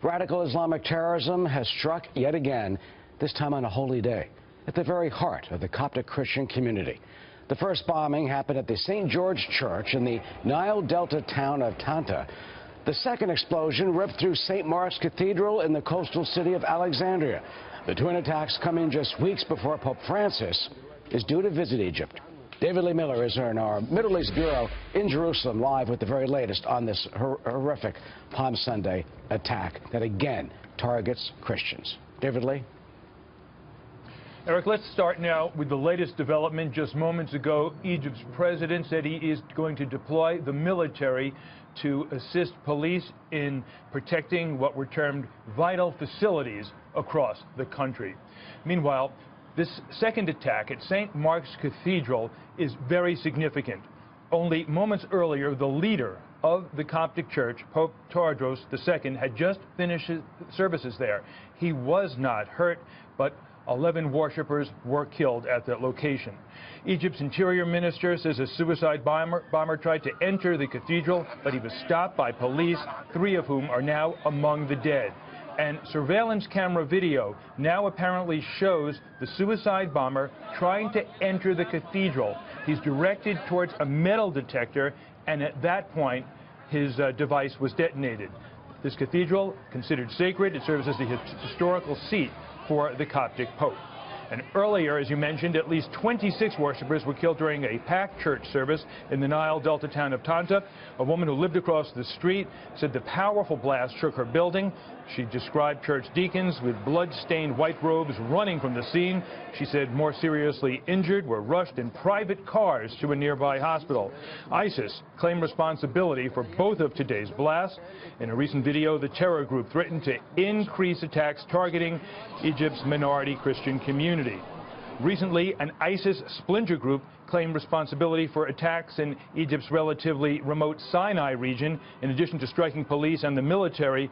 Radical Islamic terrorism has struck yet again, this time on a holy day, at the very heart of the Coptic Christian community. The first bombing happened at the St. George Church in the Nile Delta town of Tanta. The second explosion ripped through St. Mark's Cathedral in the coastal city of Alexandria. The twin attacks come in just weeks before Pope Francis is due to visit Egypt. David Lee Miller is in our Middle East Bureau in Jerusalem, live with the very latest on this horrific Palm Sunday attack that again targets Christians. David Lee? Eric, let's start now with the latest development. Just moments ago, Egypt's president said he is going to deploy the military to assist police in protecting what were termed vital facilities across the country. Meanwhile, this second attack at St. Mark's Cathedral is very significant. Only moments earlier, the leader of the Coptic Church, Pope Tawadros II, had just finished his services there. He was not hurt, but 11 worshippers were killed at that location. Egypt's interior minister says a suicide bomber tried to enter the cathedral, but he was stopped by police, 3 of whom are now among the dead. And surveillance camera video now apparently shows the suicide bomber trying to enter the cathedral. He's directed towards a metal detector, and at that point, his device was detonated. This cathedral, considered sacred, it serves as the historical seat for the Coptic Pope. And earlier, as you mentioned, at least 26 worshippers were killed during a packed church service in the Nile Delta town of Tanta. A woman who lived across the street said the powerful blast shook her building. She described church deacons with blood-stained white robes running from the scene. She said more seriously injured were rushed in private cars to a nearby hospital. ISIS claimed responsibility for both of today's blasts. In a recent video, the terror group threatened to increase attacks targeting Egypt's minority Christian community. Recently, an ISIS splinter group claimed responsibility for attacks in Egypt's relatively remote Sinai region. In addition to striking police and the military,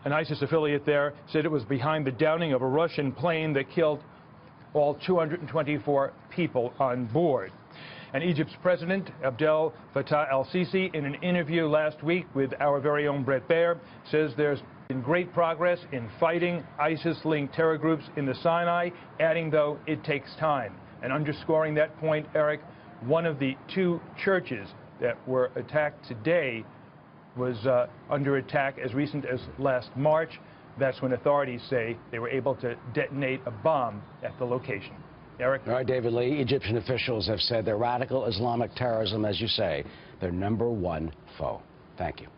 an ISIS affiliate there said it was behind the downing of a Russian plane that killed all 224 people on board. And Egypt's President, Abdel Fattah el-Sisi, in an interview last week with our very own Bret Baier, says there's been great progress in fighting ISIS-linked terror groups in the Sinai, adding, though, it takes time. And underscoring that point, Eric, one of the 2 churches that were attacked today was under attack as recent as last March. That's when authorities say they were able to detonate a bomb at the location. Eric? All right, David Lee. Egyptian officials have said that radical Islamic terrorism, as you say, their #1 foe. Thank you.